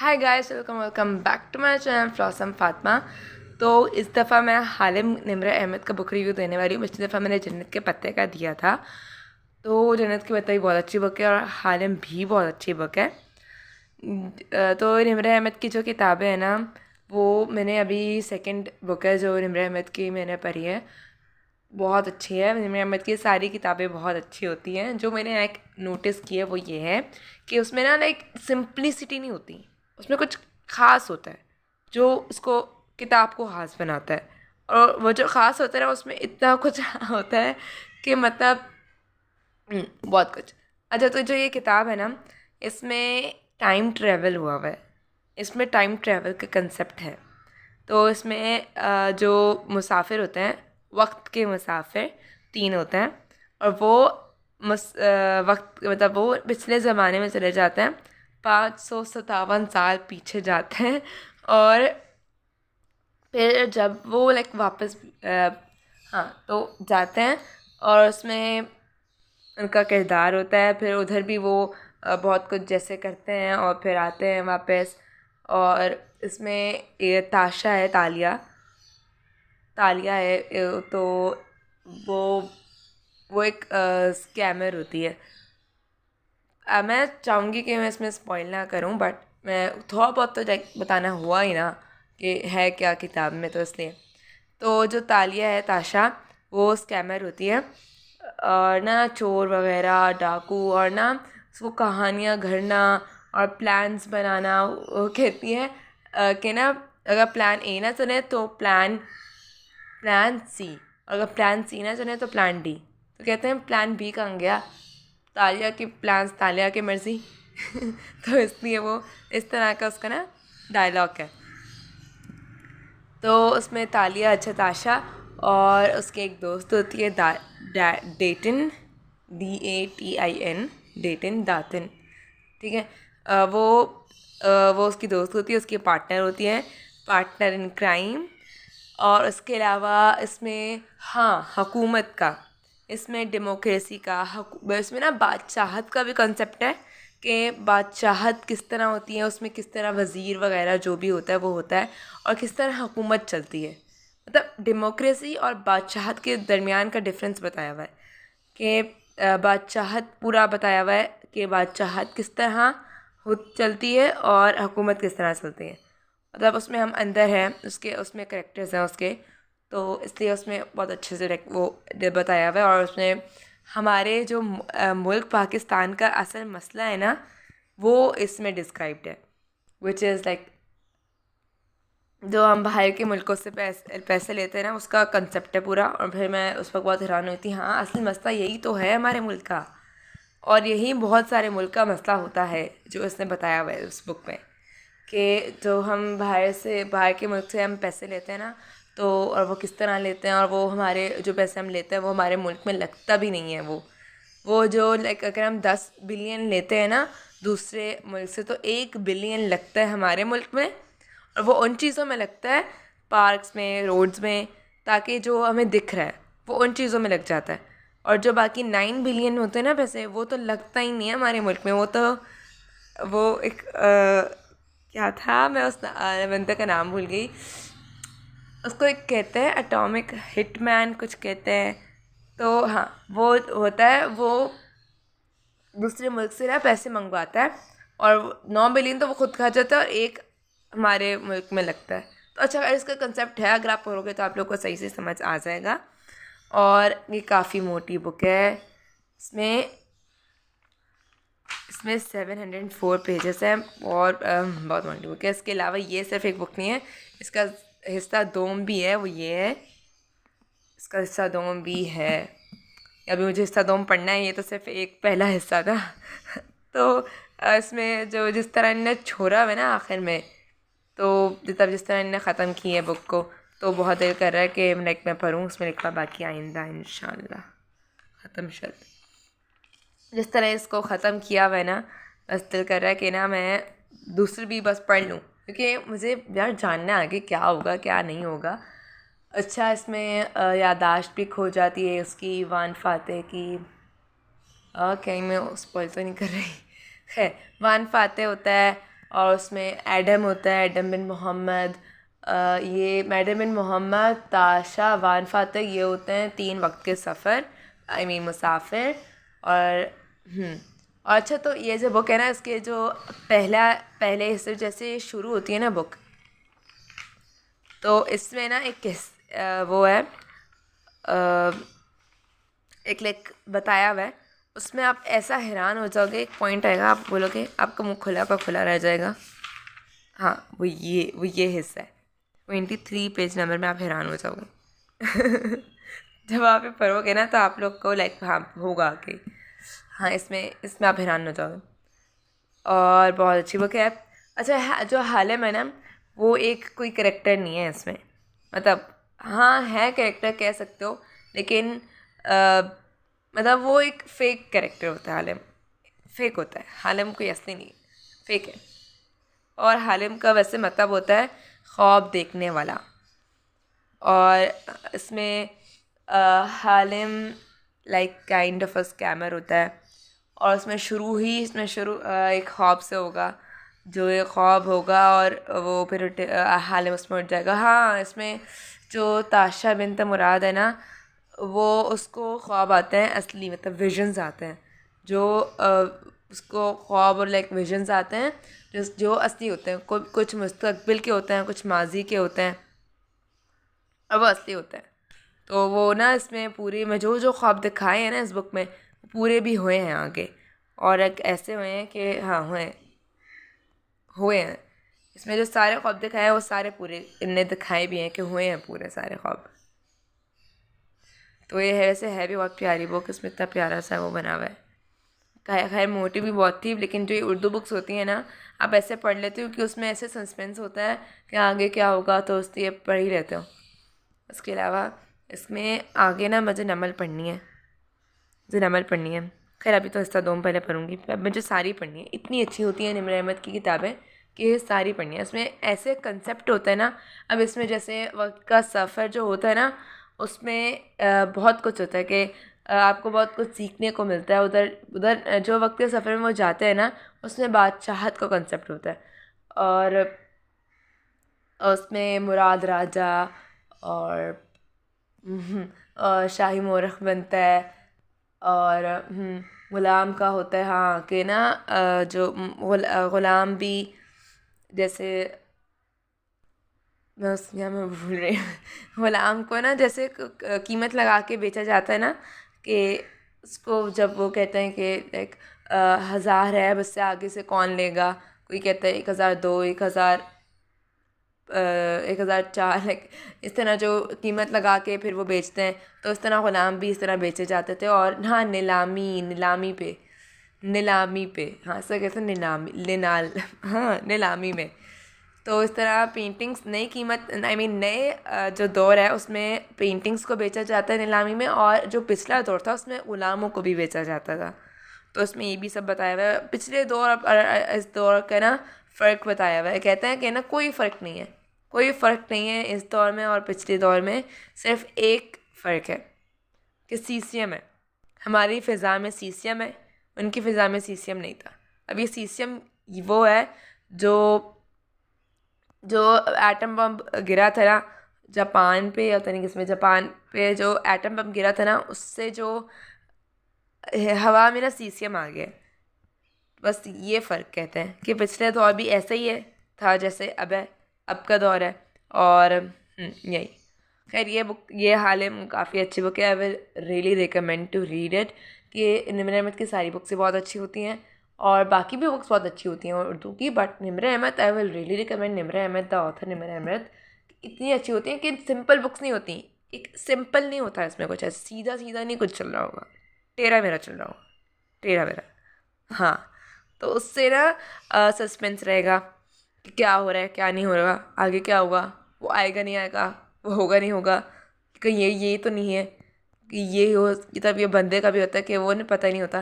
Hi guys, welcome back to my channel फ्लॉसम फातिमा। तो इस दफ़ा मैं हालिम निम्रा अहमद का बुक रिव्यू देने वाली हूँ। पिछली दफ़ा मैंने जन्नत के पत्ते का दिया था। तो जन्नत के पत्ते भी बहुत अच्छी बुक है और हालिम भी बहुत अच्छी बुक है। तो निम्रा अहमद की जो किताबें हैं ना, वो मैंने अभी सेकंड बुक है जो निम्रा अहमद की मैंने पढ़ी है, बहुत अच्छी है। निम्रा अहमद की सारी किताबें बहुत अच्छी होती हैं। जो मैंने एक नोटिस किया वो ये है कि उसमें ना लाइक सिंप्लिसिटी नहीं होती, उसमें कुछ ख़ास होता है जो उसको किताब को ख़ास बनाता है। और वो जो ख़ास होता है ना, उसमें इतना कुछ होता है कि मतलब बहुत कुछ। अच्छा, तो जो ये किताब है ना, इसमें टाइम ट्रेवल हुआ है। इसमें टाइम ट्रेवल का कंसेप्ट है। तो इसमें जो मुसाफिर होते हैं, वक्त के मुसाफिर 3 होते हैं। और वो वक्त मतलब वो पिछले ज़माने में चले जाते हैं, 557 साल पीछे जाते हैं। और फिर जब वो लाइक वापस हाँ तो जाते हैं, और उसमें उनका किरदार होता है। फिर उधर भी वो बहुत कुछ जैसे करते हैं और फिर आते हैं वापस। और इसमें ये ताशा है, तालिया तालिया है। तो वो वो एक स्कैमर होती है। मैं चाहूँगी कि मैं इसमें स्पॉइल ना करूँ, बट मैं थोड़ा बहुत तो बताना हुआ ही ना कि है क्या किताब में, तो इसलिए। तो जो तालिया है, ताशा, वो स्कैमर होती है और ना चोर वगैरह, डाकू, और ना उसको कहानियाँ गढ़ना और प्लान्स बनाना। वो कहती है कि ना अगर प्लान ए ना चले तो प्लान सी, और अगर प्लान सी ना चले तो प्लान डी। तो कहते हैं प्लान बी कहाँ गया, तालिया की प्लान्स तालिया की मर्जी। तो इसलिए वो इस तरह का उसका ना डायलॉग है। तो उसमें तालिया, अच्छा ताशा, और उसके एक दोस्त होती है डेटिन, DATIN, डेटिन दातिन, ठीक है। वो उसकी दोस्त होती है, उसकी पार्टनर होती है, पार्टनर इन क्राइम। और उसके अलावा इसमें हाँ हुकूमत का, इसमें डेमोक्रेसी का इसमें ना बादशाहत का भी कंसेप्ट है कि बादशाहत किस तरह होती है, उसमें किस तरह वज़ीर वगैरह जो भी होता है वो होता है, और किस तरह हुकूमत चलती है। मतलब डेमोक्रेसी और बादशाहत के दरमियान का डिफरेंस बताया हुआ है कि बादशाहत पूरा बताया हुआ है कि बादशाहत किस तरह हो चलती है और हुकूमत किस तरह चलती है। मतलब उसमें हम अंदर हैं उसके, उसमें करेक्टर्स हैं उसके। तो इसलिए उसमें बहुत अच्छे से वो बताया हुआ है। और उसमें हमारे जो मुल्क पाकिस्तान का असल मसला है ना, वो इसमें डिस्क्राइब्ड है, विच इज़ लाइक जो हम बाहर के मुल्कों से पैसे लेते हैं ना, उसका कंसेप्ट है पूरा। और फिर मैं उस वक्त बहुत हैरान हुई थी, हाँ असली मसला यही तो है हमारे मुल्क का, और यही बहुत सारे मुल्क का मसला होता है जो इसने बताया हुआ है उस बुक में। कि जो हम बाहर के मुल्क से हम पैसे लेते हैं ना, तो और वो किस तरह लेते हैं, और वो हमारे जो पैसे हम लेते हैं वो हमारे मुल्क में लगता भी नहीं है। वो जो लाइक अगर हम 10 बिलियन लेते हैं ना दूसरे मुल्क से, तो 1 बिलियन लगता है हमारे मुल्क में। और वो उन चीज़ों में लगता है, पार्क्स में, रोड्स में, ताकि जो हमें दिख रहा है वो उन चीज़ों में लग जाता है। और जो बाकी 9 बिलियन होते हैं ना पैसे, वो तो लगता ही नहीं है हमारे मुल्क में। वो एक क्या था, मैं उस बंदे का नाम भूल गई। उसको एक कहते हैं एटॉमिक हिटमैन कुछ कहते हैं। तो हाँ, वो होता है, वो दूसरे मुल्क से ना पैसे मंगवाता है, और 9 बिलियन तो वो खुद खा जाता है और एक हमारे मुल्क में लगता है। तो अच्छा, अगर इसका कंसेप्ट है, अगर आप पढ़ोगे तो आप लोग को सही से समझ आ जाएगा। और ये काफ़ी मोटी बुक है। इसमें इसमें 704 पेजेस हैं, और बहुत मोटी बुक है। इसके अलावा ये सिर्फ एक बुक नहीं है, इसका हिस्सा दोम भी है। वो ये है, इसका हिस्सा दोम भी है। अभी मुझे हिस्सा दोम पढ़ना है, ये तो सिर्फ एक पहला हिस्सा था। तो इसमें जो जिस तरह इन्हें छोड़ा हुआ है ना आखिर में, तो तब जिस तरह इन्हें ख़त्म की है बुक को, तो बहुत दिल कर रहा है कि लाइक मैं पढ़ूँ। उसमें लिखा बाकी आइंदा इंशाल्लाह ख़त्म शद। जिस तरह इसको ख़त्म किया हुआ है ना, बस दिल कर रहा है कि ना मैं दूसरी भी बस पढ़ लूँ, क्योंकि मुझे यार जानना है आगे क्या होगा क्या नहीं होगा। अच्छा, इसमें याददाश्त भी खो जाती है उसकी, वान फाते की। कहीं मैं स्पॉइल तो नहीं कर रही। है, वान फाते होता है, और उसमें एडम होता है, एडम बिन मोहम्मद। ये एडम बिन मोहम्मद, ताशा, वान फातह, ये होते हैं 3 वक्त के सफ़र, मुसाफिर। और और अच्छा, तो ये जो बुक है ना, इसके जो पहले हिस्से जैसे शुरू होती है ना बुक, तो इसमें ना वो है, एक बताया हुआ है। उसमें आप ऐसा हैरान हो जाओगे, एक पॉइंट आएगा, आप बोलोगे, आपका मुंह खुला का खुला रह जाएगा। हाँ, वो ये हिस्सा है, 23 पेज नंबर में आप हैरान हो जाओगे। जब आप ये पढ़ोगे ना, तो आप लोग को हाँ होगा कि हाँ, इसमें आप हैरान हो जाओगे। और बहुत अच्छी बुक है। अच्छा, जो हालिम है ना, वो एक कोई करेक्टर नहीं है इसमें, मतलब हाँ है, करेक्टर कह सकते हो, लेकिन मतलब वो एक फेक कैरेक्टर होता है। हालिम फेक होता है, हालिम कोई असली नहीं, फेक है। और हालिम का वैसे मतलब होता है ख्वाब देखने वाला। और इसमें Halim kind of a scammer होता है। और इसमें शुरू एक ख्वाब से होगा, जो ये ख्वाब होगा, और वो फिर हालिम उसमें उठ जाएगा। हाँ, इसमें जो ताशा बिन्त मुराद है ना, वो उसको ख्वाब आते हैं असली, मतलब विजन्स आते हैं, जो उसको ख्वाब और विजन्स आते हैं जो असली होते हैं। कुछ मुस्तकबिल के होते हैं, कुछ माजी के होते हैं, और वो असली होता है। तो वो ना, इसमें पूरे में जो जो ख्वाब दिखाए हैं ना इस बुक में, पूरे भी हुए हैं आगे। और एक ऐसे हुए हैं कि हाँ, हुए हैं। इसमें जो सारे ख्वाब दिखाए हैं, वो सारे पूरे इनने दिखाए भी हैं कि हुए हैं पूरे सारे ख्वाब। तो ये है, वैसे है भी बहुत प्यारी बुक, इसमें इतना प्यारा सा वो बना हुआ है। खैर मोटी भी बहुत थी, लेकिन जो ये उर्दू बुक्स होती हैं ना, आप ऐसे पढ़ लेते हो कि उसमें ऐसे सस्पेंस होता है कि आगे क्या होगा, तो इसलिए पढ़ ही लेते हो। इसके अलावा इसमें आगे ना मुझे नमल पढ़नी है, खैर अभी तो हिस्सा 2 में पहले पढ़ूंगी, अब मुझे सारी पढ़नी है। इतनी अच्छी होती हैं निमर अहमद की किताबें कि ये सारी पढ़नी है। इसमें ऐसे कंसेप्ट होता है ना, अब इसमें जैसे वक्त का सफ़र जो होता है ना, उसमें बहुत कुछ होता है कि आपको बहुत कुछ सीखने को मिलता है। उधर उधर जो वक्त के सफ़र में वो जाते हैं ना, उसमें बादशाहत का कंसेप्ट होता है। और उसमें मुराद राजा और और शाही मोरख बनता है। और ग़ुलाम का होता है, हाँ कि ना जो ग़ुलाम भी, जैसे मैं भूल रही हूँ। ग़ुलाम को ना जैसे कीमत लगा के बेचा जाता है ना, कि उसको जब वो कहते हैं कि 1000 है, बस से आगे से कौन लेगा, कोई कहता है 1002, 1004, इस तरह जो कीमत लगा के फिर वो बेचते हैं। तो इस तरह ग़ुलाम भी इस तरह बेचे जाते थे। और हाँ, नीलामी पे, हाँ सर, कहते हैं हाँ, नीलामी में। तो इस तरह पेंटिंग्स नई कीमत, नए जो दौर है उसमें पेंटिंग्स को बेचा जाता है नीलामी में, और जो पिछला दौर था उसमें ग़ुलामों को भी बेचा जाता था। तो उसमें ये भी सब बताया हुआ है, पिछले दौर और इस दौर का ना फ़र्क बताया हुआ है। कहते हैं कि ना कोई फ़र्क नहीं है इस दौर में और पिछले दौर में, सिर्फ एक फ़र्क है कि सीसियम है। हमारी फ़िज़ा में सीसियम है, उनकी फ़िज़ा में सीसियम नहीं था। अब ये सीसियम वो है जो जो एटम बम गिरा था ना जापान पे, या तरीके से जापान पे जो एटम बम गिरा था ना, उससे जो हवा में ना सीसियम आ गया। बस ये फ़र्क कहते हैं कि पिछले दौर भी ऐसा ही है था जैसे अब का दौर है। और यही, खैर ये बुक, ये हालिम काफ़ी अच्छी बुक है। I will really recommend to read it. कि निमर अहमद की सारी बुक्स बहुत अच्छी होती हैं, और बाकी भी बुक्स बहुत अच्छी होती हैं उर्दू की, but Nemrah Ahmed, I will really recommend Nemrah Ahmed, the author Nemrah Ahmed. इतनी अच्छी होती हैं कि सिंपल बुक्स नहीं होती, एक सिंपल नहीं होता है इसमें कुछ ऐसा सीधा सीधा नहीं कुछ चल रहा होगा, टेढ़ा मेरा चल रहा होगा, टेढ़ा मेरा। हाँ, तो उससे ना सस्पेंस रहेगा कि क्या हो रहा है, क्या नहीं हो रहा, आगे क्या होगा, वो आएगा नहीं आएगा, वो होगा नहीं होगा, कि ये तो नहीं है कि ये हो। तब ये बंदे का भी होता है कि वो नहीं, पता ही नहीं होता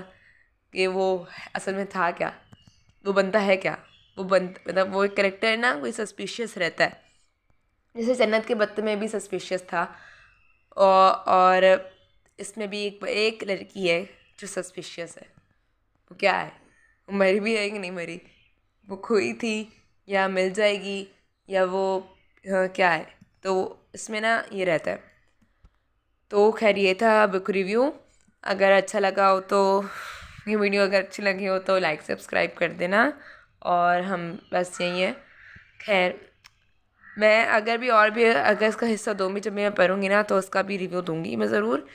कि वो असल में था क्या, वो बनता है क्या। मतलब वो एक करेक्टर ना कोई सस्पिशियस रहता है, जैसे जन्नत के बत्ते में भी सस्पिशियस था। और इसमें भी एक लड़की है जो सस्पिशियस है। वो क्या है, वो मरी भी है कि नहीं मरी, वो खोई थी या मिल जाएगी या वो क्या है। तो इसमें ना ये रहता है। तो खैर ये था बुक रिव्यू। अगर अच्छा लगा हो तो, ये वीडियो अगर अच्छी लगी हो तो लाइक सब्सक्राइब कर देना। और हम बस यही है। खैर मैं अगर भी और भी अगर इसका हिस्सा 2 में जब मैं पढ़ूंगी ना तो उसका भी रिव्यू दूंगी मैं ज़रूर।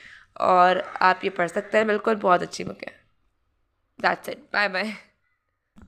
और आप ये पढ़ सकते हैं, बिल्कुल बहुत अच्छी बुक है। That's it, bye bye.